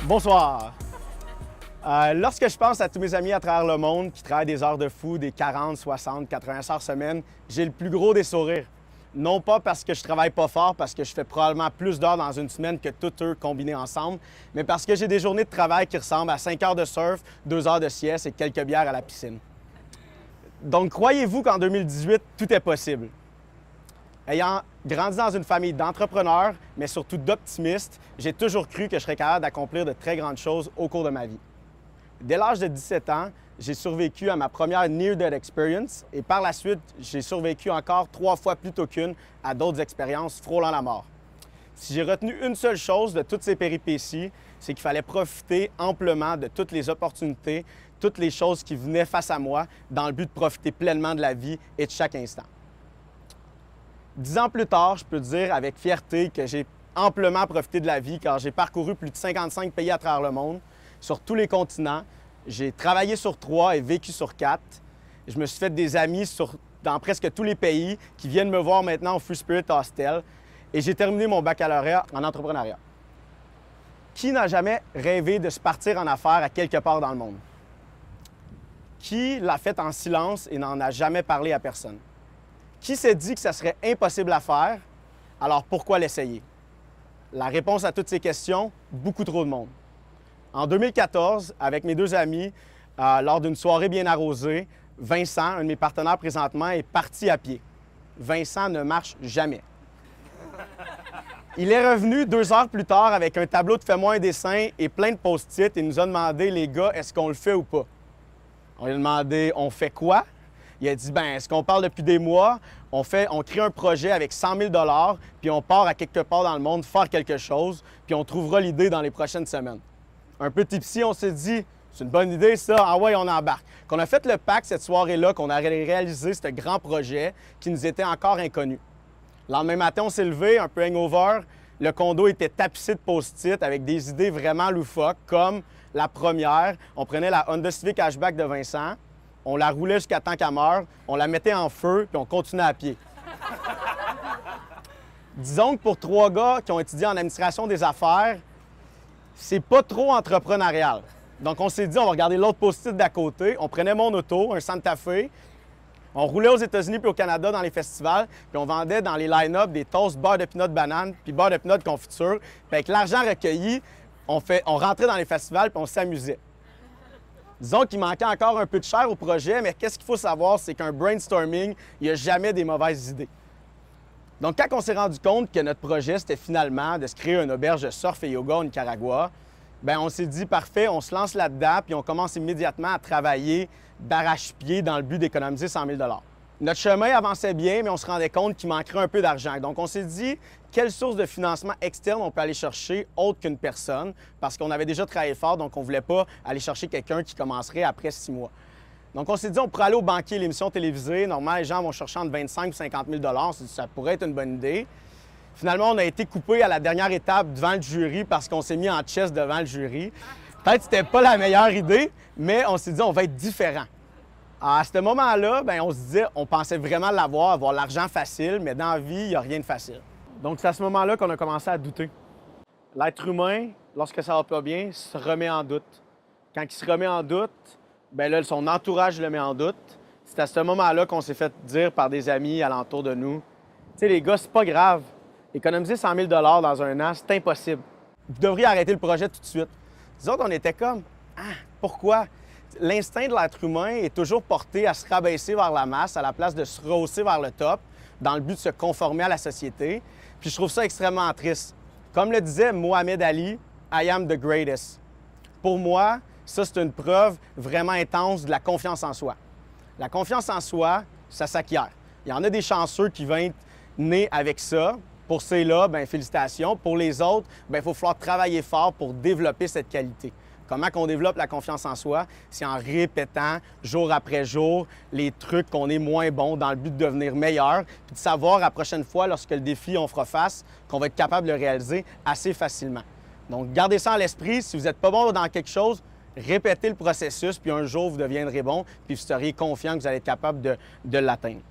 Bonsoir. Lorsque je pense à tous mes amis à travers le monde qui travaillent des heures de fou, des 40, 60, 80 heures semaine, j'ai le plus gros des sourires. Non pas parce que je travaille pas fort, parce que je fais probablement plus d'heures dans une semaine que tous eux combinés ensemble, mais parce que j'ai des journées de travail qui ressemblent à 5 heures de surf, 2 heures de sieste et quelques bières à la piscine. Donc, croyez-vous qu'en 2018, tout est possible? Ayant grandi dans une famille d'entrepreneurs, mais surtout d'optimistes, j'ai toujours cru que je serais capable d'accomplir de très grandes choses au cours de ma vie. Dès l'âge de 17 ans, j'ai survécu à ma première Near-Death Experience et par la suite, j'ai survécu encore 3 fois plutôt qu'une à d'autres expériences frôlant la mort. Si j'ai retenu une seule chose de toutes ces péripéties, c'est qu'il fallait profiter amplement de toutes les opportunités, toutes les choses qui venaient face à moi dans le but de profiter pleinement de la vie et de chaque instant. 10 ans plus tard, je peux dire avec fierté que j'ai amplement profité de la vie car j'ai parcouru plus de 55 pays à travers le monde, sur tous les continents. J'ai travaillé sur 3 et vécu sur 4. Je me suis fait des amis dans presque tous les pays qui viennent me voir maintenant au Free Spirit Hostel et j'ai terminé mon baccalauréat en entrepreneuriat. Qui n'a jamais rêvé de se partir en affaires à quelque part dans le monde? Qui l'a fait en silence et n'en a jamais parlé à personne? Qui s'est dit que ça serait impossible à faire? Alors pourquoi l'essayer? La réponse à toutes ces questions, beaucoup trop de monde. En 2014, avec mes 2 amis, lors d'une soirée bien arrosée, Vincent, un de mes partenaires présentement, est parti à pied. Vincent ne marche jamais. Il est revenu 2 heures plus tard avec un tableau de fais-moi un dessin et plein de post-it et nous a demandé, les gars, est-ce qu'on le fait ou pas? On lui a demandé, on fait quoi? Il a dit, ben, est-ce qu'on parle depuis des mois? On crée un projet avec 100 000 $ puis on part à quelque part dans le monde faire quelque chose, puis on trouvera l'idée dans les prochaines semaines. Un peu tipsy, on s'est dit, c'est une bonne idée ça, ah ouais, on embarque. Qu'on a fait le pacte cette soirée-là, qu'on a réalisé ce grand projet qui nous était encore inconnu. Le lendemain matin, on s'est levé, un peu hangover. Le condo était tapissé de post-it avec des idées vraiment loufoques, comme la première, on prenait la Honda Civic Hatchback de Vincent, on la roulait jusqu'à temps qu'elle meure, on la mettait en feu, puis on continuait à pied. Disons que pour 3 gars qui ont étudié en administration des affaires, c'est pas trop entrepreneurial. Donc, on s'est dit, on va regarder l'autre post-it d'à côté. On prenait mon auto, un Santa Fe. On roulait aux États-Unis puis au Canada dans les festivals. Puis on vendait dans les line-up des toasts beurre de pinot de banane puis beurre de pinot de confiture. Puis avec l'argent recueilli, on rentrait dans les festivals puis on s'amusait. Disons qu'il manquait encore un peu de chair au projet, mais qu'est-ce qu'il faut savoir, c'est qu'un brainstorming, il n'y a jamais des mauvaises idées. Donc, quand on s'est rendu compte que notre projet, c'était finalement de se créer une auberge de surf et yoga au Nicaragua, bien, on s'est dit, parfait, on se lance là-dedans, puis on commence immédiatement à travailler d'arrache-pied dans le but d'économiser 100 000 $. Notre chemin avançait bien, mais on se rendait compte qu'il manquerait un peu d'argent. Donc, on s'est dit, quelle source de financement externe on peut aller chercher autre qu'une personne? Parce qu'on avait déjà travaillé fort, donc on ne voulait pas aller chercher quelqu'un qui commencerait après 6 mois. Donc, on s'est dit, on pourrait aller au banquier, l'émission télévisée. Normalement, les gens vont chercher entre 25 et 50 000 $. Ça pourrait être une bonne idée. Finalement, on a été coupé à la dernière étape devant le jury parce qu'on s'est mis en chess devant le jury. Peut-être que c'était pas la meilleure idée, mais on s'est dit, on va être différent. À ce moment-là, bien, on se disait, on pensait vraiment l'avoir, avoir l'argent facile, mais dans la vie, il n'y a rien de facile. Donc, c'est à ce moment-là qu'on a commencé à douter. L'être humain, lorsque ça va pas bien, se remet en doute. Quand il se remet en doute, bien là, son entourage le met en doute. C'est à ce moment-là qu'on s'est fait dire par des amis alentour de nous, tu sais, les gars, c'est pas grave. Économiser 100 000 $ dans un an, c'est impossible. Vous devriez arrêter le projet tout de suite. Disons qu'on était comme, ah, pourquoi? L'instinct de l'être humain est toujours porté à se rabaisser vers la masse à la place de se rehausser vers le top dans le but de se conformer à la société. Puis je trouve ça extrêmement triste. Comme le disait Mohamed Ali, I am the greatest. Pour moi, ça, c'est une preuve vraiment intense de la confiance en soi. La confiance en soi, ça s'acquiert. Il y en a des chanceux qui vont être nés avec ça. Pour ceux-là, bien, félicitations. Pour les autres, bien, il faut falloir travailler fort pour développer cette qualité. Comment qu'on développe la confiance en soi? C'est en répétant jour après jour les trucs qu'on est moins bon dans le but de devenir meilleur, puis de savoir la prochaine fois, lorsque le défi on fera face, qu'on va être capable de le réaliser assez facilement. Donc, gardez ça à l'esprit. Si vous n'êtes pas bon dans quelque chose, répétez le processus, puis un jour, vous deviendrez bon, puis vous seriez confiant que vous allez être capable de l'atteindre.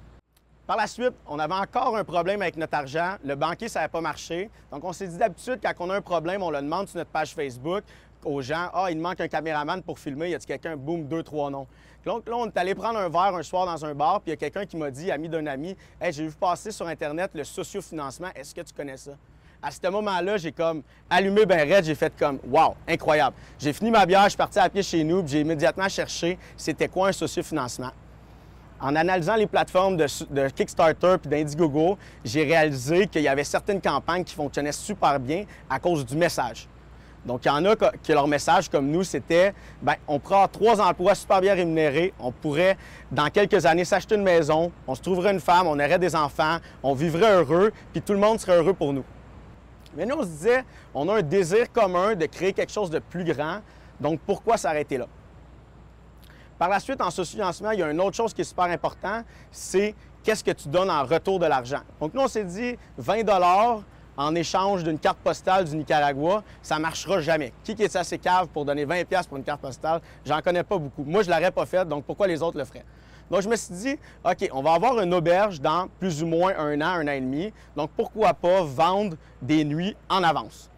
Par la suite, on avait encore un problème avec notre argent. Le banquier, ça n'avait pas marché. Donc, on s'est dit d'habitude, quand on a un problème, on le demande sur notre page Facebook. aux gens, « Ah, il me manque un caméraman pour filmer, y a-t-il quelqu'un? » Boum, 2, 3 noms. Donc là, on est allé prendre un verre un soir dans un bar, puis il y a quelqu'un qui m'a dit, ami d'un ami, « Hey, j'ai vu passer sur Internet le sociofinancement, est-ce que tu connais ça? » À ce moment-là, j'ai comme allumé ben raide, j'ai fait comme « Wow, incroyable! » J'ai fini ma bière, je suis parti à pied chez nous, puis j'ai immédiatement cherché c'était quoi un sociofinancement. En analysant les plateformes de Kickstarter puis d'Indiegogo, j'ai réalisé qu'il y avait certaines campagnes qui fonctionnaient super bien à cause du message. Donc, il y en a que leur message, comme nous, c'était bien, on prend 3 emplois super bien rémunérés, on pourrait, dans quelques années, s'acheter une maison, on se trouverait une femme, on aurait des enfants, on vivrait heureux, puis tout le monde serait heureux pour nous. Mais nous, on se disait, on a un désir commun de créer quelque chose de plus grand, donc pourquoi s'arrêter là? Par la suite, en sociofinancement, il y a une autre chose qui est super importante, c'est qu'est-ce que tu donnes en retour de l'argent. Donc nous, on s'est dit 20 $ en échange d'une carte postale du Nicaragua, ça ne marchera jamais. Qui est assez cave pour donner 20 $ pour une carte postale? J'en connais pas beaucoup. Moi, je ne l'aurais pas fait, donc pourquoi les autres le feraient? Donc, je me suis dit, OK, on va avoir une auberge dans plus ou moins un an et demi, donc pourquoi pas vendre des nuits en avance?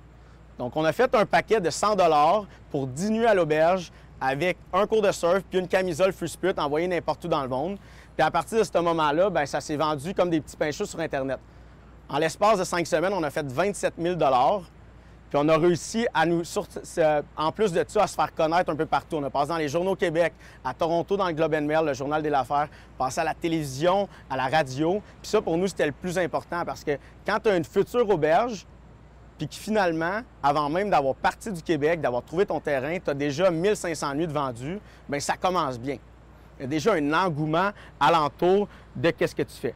Donc, on a fait un paquet de 100 $ pour 10 nuits à l'auberge, avec un cours de surf puis une camisole Free Spirit envoyée n'importe où dans le monde. Puis à partir de ce moment-là, bien, ça s'est vendu comme des petits pains chauds sur Internet. En l'espace de 5 semaines, on a fait 27 000 $. Puis on a réussi à nous, en plus de ça, à se faire connaître un peu partout. On a passé dans les journaux Québec, à Toronto dans le Globe and Mail, le Journal des Affaires, passé à la télévision, à la radio. Puis ça, pour nous, c'était le plus important parce que quand tu as une future auberge, puis que finalement, avant même d'avoir parti du Québec, d'avoir trouvé ton terrain, tu as déjà 1500 nuits de vendus, bien, ça commence bien. Il y a déjà un engouement alentour de qu'est-ce que tu fais.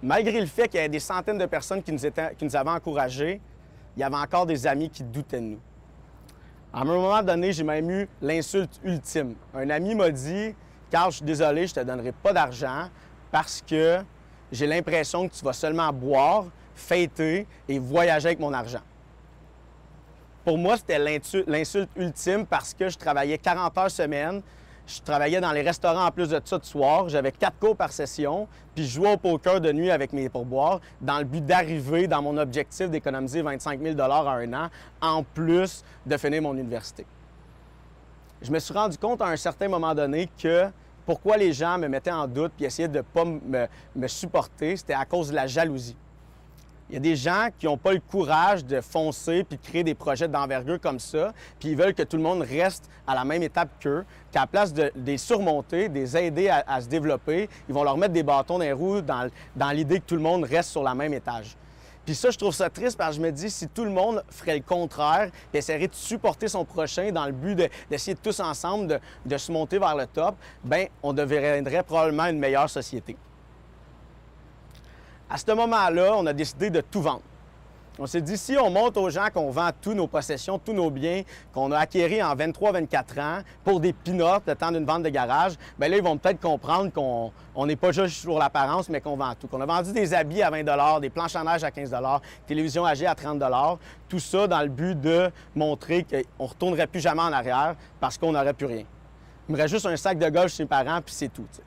Malgré le fait qu'il y ait des centaines de personnes qui nous avaient encouragés, il y avait encore des amis qui doutaient de nous. À un moment donné, j'ai même eu l'insulte ultime. Un ami m'a dit « Carl, je suis désolé, je ne te donnerai pas d'argent parce que j'ai l'impression que tu vas seulement boire, fêter et voyager avec mon argent. » Pour moi, c'était l'insulte ultime parce que je travaillais 40 heures semaine, je travaillais dans les restaurants en plus de ça de soir, j'avais 4 cours par session, puis je jouais au poker de nuit avec mes pourboires dans le but d'arriver dans mon objectif d'économiser 25 000 $ en un an, en plus de finir mon université. Je me suis rendu compte à un certain moment donné que pourquoi les gens me mettaient en doute puis essayaient de ne pas me supporter, c'était à cause de la jalousie. Il y a des gens qui n'ont pas le courage de foncer puis de créer des projets d'envergure comme ça, puis ils veulent que tout le monde reste à la même étape qu'eux, qu'à la place de les surmonter, de les aider à se développer, ils vont leur mettre des bâtons dans les roues dans l'idée que tout le monde reste sur la même étage. Puis ça, je trouve ça triste parce que je me dis, si tout le monde ferait le contraire et essaierait de supporter son prochain dans le but d'essayer tous ensemble de se monter vers le top, bien, on deviendrait probablement une meilleure société. À ce moment-là, on a décidé de tout vendre. On s'est dit, si on montre aux gens qu'on vend tous nos possessions, tous nos biens qu'on a acquéris en 23-24 ans pour des peanuts le temps d'une vente de garage, bien là, ils vont peut-être comprendre qu'on n'est pas juste sur l'apparence, mais qu'on vend tout. Qu'on a vendu des habits à 20 $, des planches à neige à 15 $, télévision âgée à 30 $, tout ça dans le but de montrer qu'on ne retournerait plus jamais en arrière parce qu'on n'aurait plus rien. Il me reste juste un sac de golf chez mes parents, puis c'est tout, t'sais.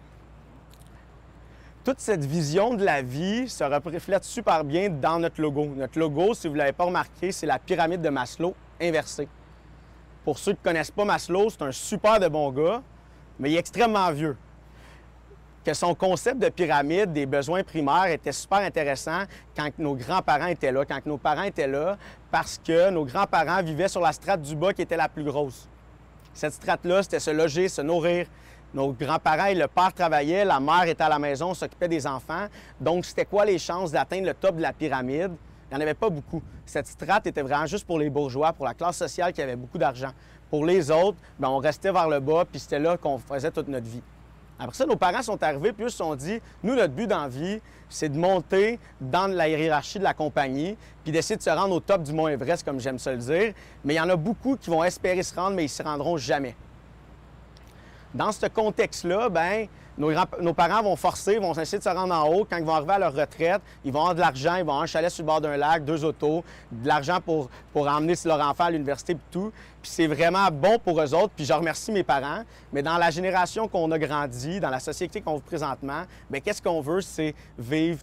Toute cette vision de la vie se reflète super bien dans notre logo. Notre logo, si vous ne l'avez pas remarqué, c'est la pyramide de Maslow inversée. Pour ceux qui ne connaissent pas Maslow, c'est un super de bon gars, mais il est extrêmement vieux. Que son concept de pyramide des besoins primaires était super intéressant quand nos grands-parents étaient là, quand nos parents étaient là, parce que nos grands-parents vivaient sur la strate du bas qui était la plus grosse. Cette strate-là, c'était se loger, se nourrir. Nos grands-parents, le père travaillait, la mère était à la maison, s'occupait des enfants. Donc, c'était quoi les chances d'atteindre le top de la pyramide? Il n'y en avait pas beaucoup. Cette strate était vraiment juste pour les bourgeois, pour la classe sociale qui avait beaucoup d'argent. Pour les autres, bien, on restait vers le bas, puis c'était là qu'on faisait toute notre vie. Après ça, nos parents sont arrivés, puis eux se sont dit, nous, notre but dans la vie, c'est de monter dans la hiérarchie de la compagnie, puis d'essayer de se rendre au top du Mont Everest, comme j'aime ça le dire. Mais il y en a beaucoup qui vont espérer se rendre, mais ils ne se rendront jamais. Dans ce contexte-là, bien, nos parents vont forcer, vont essayer de se rendre en haut. Quand ils vont arriver à leur retraite, ils vont avoir de l'argent, ils vont avoir un chalet sur le bord d'un lac, 2 autos, de l'argent pour emmener leur enfant à l'université et tout. Puis c'est vraiment bon pour eux autres. Puis je remercie mes parents. Mais dans la génération qu'on a grandi, dans la société qu'on vit présentement, bien, qu'est-ce qu'on veut, c'est vivre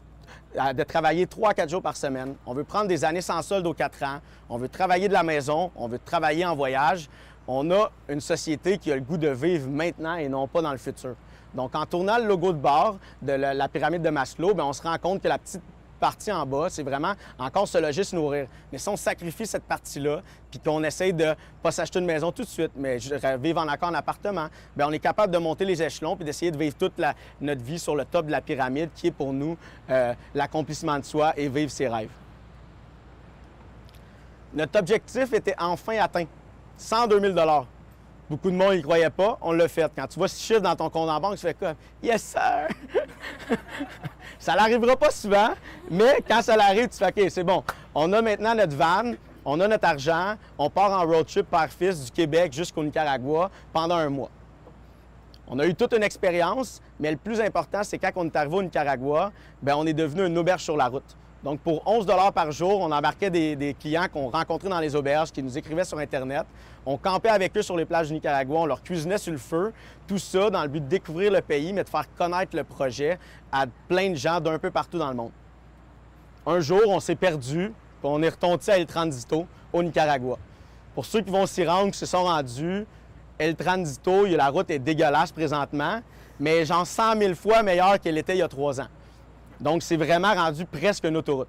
de travailler 3 à 4 jours par semaine. On veut prendre des années sans solde aux 4 ans. On veut travailler de la maison. On veut travailler en voyage. On a une société qui a le goût de vivre maintenant et non pas dans le futur. Donc, en tournant le logo de bord de la pyramide de Maslow, bien, on se rend compte que la petite partie en bas, c'est vraiment encore se loger, se nourrir. Mais si on sacrifie cette partie-là, puis qu'on essaye de ne pas s'acheter une maison tout de suite, mais vivre en accord en appartement, bien, on est capable de monter les échelons puis d'essayer de vivre toute notre vie sur le top de la pyramide, qui est pour nous l'accomplissement de soi et vivre ses rêves. Notre objectif était enfin atteint. 102 000 $. Beaucoup de monde n'y croyait pas, on l'a fait. Quand tu vois ce chiffre dans ton compte en banque, tu fais comme « Yes, sir! » Ça n'arrivera pas souvent, mais quand ça l'arrive, tu fais « OK, c'est bon. On a maintenant notre van, on a notre argent, on part en road trip père-fils du Québec jusqu'au Nicaragua pendant un mois. » On a eu toute une expérience, mais le plus important, c'est quand on est arrivé au Nicaragua, bien, on est devenu une auberge sur la route. Donc, pour 11 $ par jour, on embarquait des clients qu'on rencontrait dans les auberges, qui nous écrivaient sur Internet. On campait avec eux sur les plages du Nicaragua, on leur cuisinait sur le feu. Tout ça dans le but de découvrir le pays, mais de faire connaître le projet à plein de gens d'un peu partout dans le monde. Un jour, on s'est perdu, puis on est retourné à El Transito, au Nicaragua. Pour ceux qui vont s'y rendre, qui se sont rendus, El Transito, la route est dégueulasse présentement, mais genre 100 000 fois meilleure qu'elle était il y a 3 ans. Donc, c'est vraiment rendu presque une autoroute.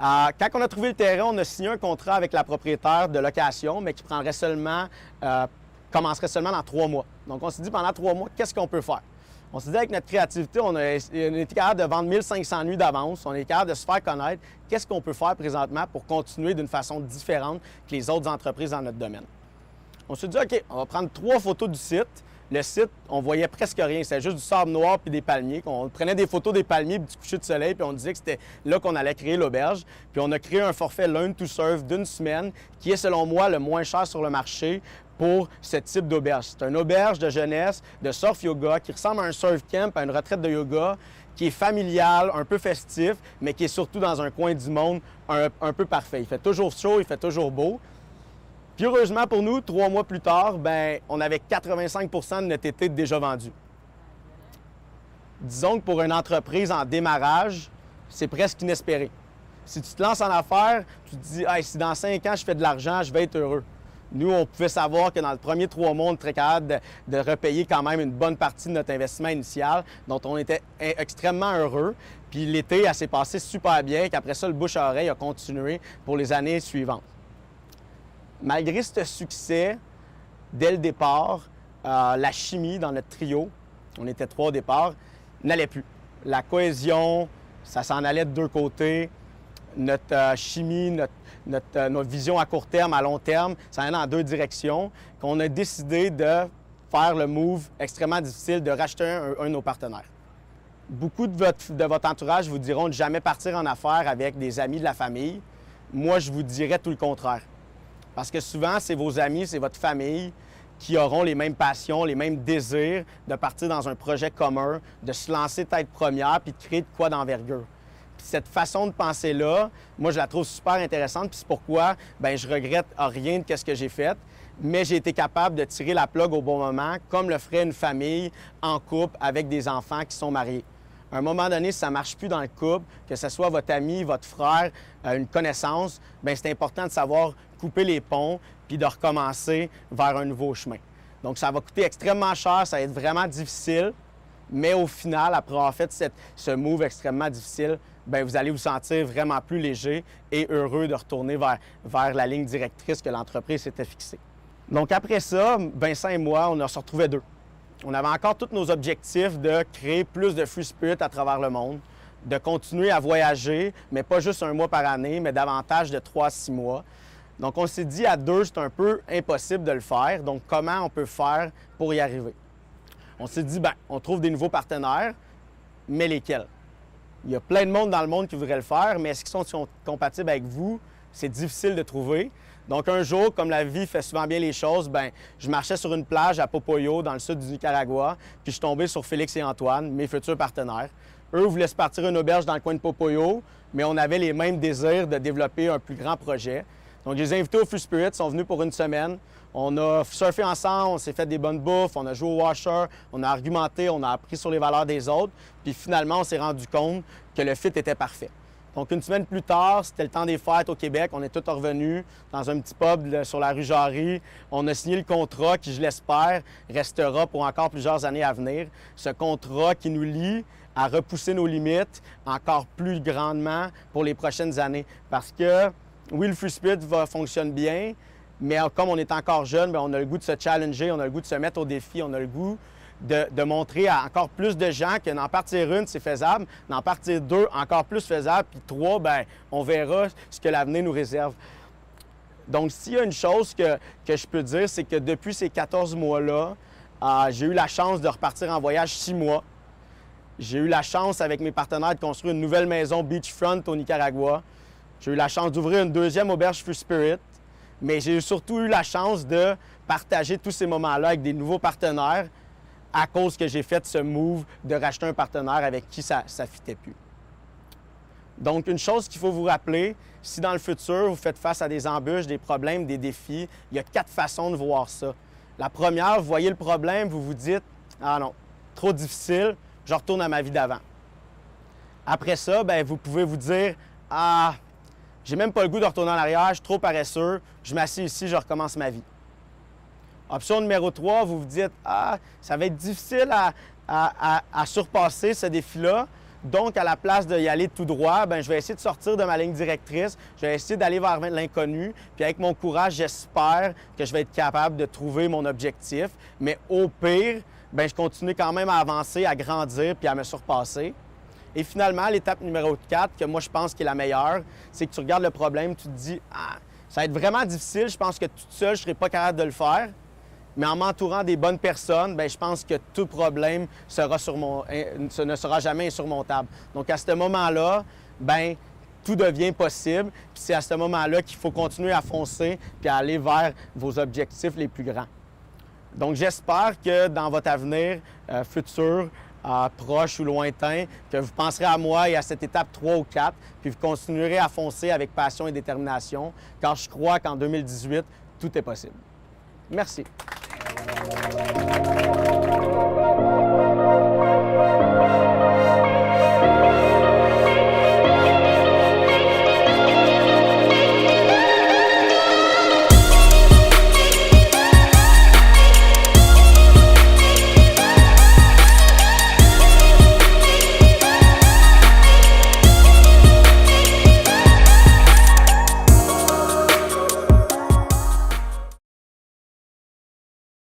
Quand on a trouvé le terrain, on a signé un contrat avec la propriétaire de location, mais qui commencerait seulement dans 3 mois. Donc, on s'est dit, pendant 3 mois, qu'est-ce qu'on peut faire? On s'est dit, avec notre créativité, on a été capable de vendre 1500 nuits d'avance, on est capable de se faire connaître. Qu'est-ce qu'on peut faire présentement pour continuer d'une façon différente que les autres entreprises dans notre domaine? On s'est dit, OK, on va prendre 3 photos du site. Le site, on voyait presque rien. C'était juste du sable noir puis des palmiers. On prenait des photos des palmiers puis du coucher de soleil, puis on disait que c'était là qu'on allait créer l'auberge. Puis on a créé un forfait Learn to Surf d'une semaine qui est, selon moi, le moins cher sur le marché pour ce type d'auberge. C'est une auberge de jeunesse, de surf yoga, qui ressemble à un surf camp, à une retraite de yoga, qui est familial, un peu festif, mais qui est surtout dans un coin du monde un peu parfait. Il fait toujours chaud, il fait toujours beau. Puis heureusement pour nous, 3 mois plus tard, bien, on avait 85 % de notre été déjà vendu. Disons que pour une entreprise en démarrage, c'est presque inespéré. Si tu te lances en affaires, tu te dis hey, « si dans 5 ans, je fais de l'argent, je vais être heureux ». Nous, on pouvait savoir que dans le premier 3 mois, on était capable de repayer quand même une bonne partie de notre investissement initial, dont on était extrêmement heureux. Puis l'été, elle s'est passée super bien, qu'après ça, le bouche à oreille a continué pour les années suivantes. Malgré ce succès, dès le départ, la chimie dans notre trio, on était 3 au départ, n'allait plus. La cohésion, ça s'en allait de 2 côtés. Notre chimie, notre vision à court terme, à long terme, ça allait dans 2 directions, qu'on a décidé de faire le move extrêmement difficile de racheter un de nos partenaires. Beaucoup de votre entourage vous diront de jamais partir en affaires avec des amis de la famille. Moi, je vous dirais tout le contraire. Parce que souvent, c'est vos amis, c'est votre famille qui auront les mêmes passions, les mêmes désirs de partir dans un projet commun, de se lancer tête première puis de créer de quoi d'envergure. Puis cette façon de penser-là, moi, je la trouve super intéressante. Puis c'est pourquoi bien, je regrette rien de ce que j'ai fait, mais j'ai été capable de tirer la plug au bon moment, comme le ferait une famille en couple avec des enfants qui sont mariés. À un moment donné, si ça ne marche plus dans le couple, que ce soit votre ami, votre frère, une connaissance, bien, c'est important de savoir couper les ponts puis de recommencer vers un nouveau chemin. Donc, ça va coûter extrêmement cher, ça va être vraiment difficile, mais au final, après avoir fait ce move extrêmement difficile, bien, vous allez vous sentir vraiment plus léger et heureux de retourner vers la ligne directrice que l'entreprise s'était fixée. Donc, après ça, Vincent et moi, on se retrouvait 2. On avait encore tous nos objectifs de créer plus de Free Spirit à travers le monde, de continuer à voyager, mais pas juste 1 mois par année, mais davantage de 3 à 6 mois. Donc, on s'est dit à 2, c'est un peu impossible de le faire. Donc, comment on peut faire pour y arriver? On s'est dit, bien, on trouve des nouveaux partenaires, mais lesquels? Il y a plein de monde dans le monde qui voudrait le faire, mais est-ce qu'ils sont compatibles avec vous? C'est difficile de trouver. Donc, un jour, comme la vie fait souvent bien les choses, bien, je marchais sur une plage à Popoyo, dans le sud du Nicaragua, puis je suis tombé sur Félix et Antoine, mes futurs partenaires. Eux voulaient se partir une auberge dans le coin de Popoyo, mais on avait les mêmes désirs de développer un plus grand projet. Donc, je les ai invités au Free Spirit, ils sont venus pour une semaine. On a surfé ensemble, on s'est fait des bonnes bouffes, on a joué au washer, on a argumenté, on a appris sur les valeurs des autres. Puis finalement, on s'est rendu compte que le fit était parfait. Donc, une semaine plus tard, c'était le temps des fêtes au Québec. On est tous revenus dans un petit pub sur la rue Jarry. On a signé le contrat qui, je l'espère, restera pour encore plusieurs années à venir. Ce contrat qui nous lie à repousser nos limites encore plus grandement pour les prochaines années. Parce que, oui, le Free Spirit fonctionne bien, mais comme on est encore jeune, bien, on a le goût de se challenger, on a le goût de se mettre au défi, on a le goût de montrer à encore plus de gens que d'en partir une, c'est faisable, d'en partir deux, encore plus faisable, puis trois, bien, on verra ce que l'avenir nous réserve. Donc, s'il y a une chose que je peux dire, c'est que depuis ces 14 mois-là, j'ai eu la chance de repartir en voyage 6 mois. J'ai eu la chance, avec mes partenaires, de construire une nouvelle maison beachfront au Nicaragua. J'ai eu la chance d'ouvrir une deuxième auberge Free Spirit. Mais j'ai surtout eu la chance de partager tous ces moments-là avec des nouveaux partenaires à cause que j'ai fait ce move de racheter un partenaire avec qui ça ne fitait plus. Donc, une chose qu'il faut vous rappeler, si dans le futur, vous faites face à des embûches, des problèmes, des défis, il y a 4 façons de voir ça. La première, vous voyez le problème, vous vous dites « Ah non, trop difficile, je retourne à ma vie d'avant. » Après ça, bien, vous pouvez vous dire « Ah, j'ai même pas le goût de retourner en arrière, je suis trop paresseux, je m'assieds ici, je recommence ma vie. » Option numéro 3, vous vous dites « Ah, ça va être difficile à surpasser ce défi-là. Donc, à la place d'y aller tout droit, bien, je vais essayer de sortir de ma ligne directrice, je vais essayer d'aller vers l'inconnu. Puis avec mon courage, j'espère que je vais être capable de trouver mon objectif. Mais au pire, bien, je continue quand même à avancer, à grandir puis à me surpasser. » Et finalement, l'étape numéro 4, que moi je pense qui est la meilleure, c'est que tu regardes le problème, tu te dis « Ah, ça va être vraiment difficile, je pense que toute seule, je ne serai pas capable de le faire. » Mais en m'entourant des bonnes personnes, bien, je pense que tout problème ne sera jamais insurmontable. Donc, à ce moment-là, bien, tout devient possible. Puis c'est à ce moment-là qu'il faut continuer à foncer puis à aller vers vos objectifs les plus grands. Donc, j'espère que dans votre avenir futur, proche ou lointain, que vous penserez à moi et à cette étape 3 ou 4, puis vous continuerez à foncer avec passion et détermination, car je crois qu'en 2018, tout est possible. Merci.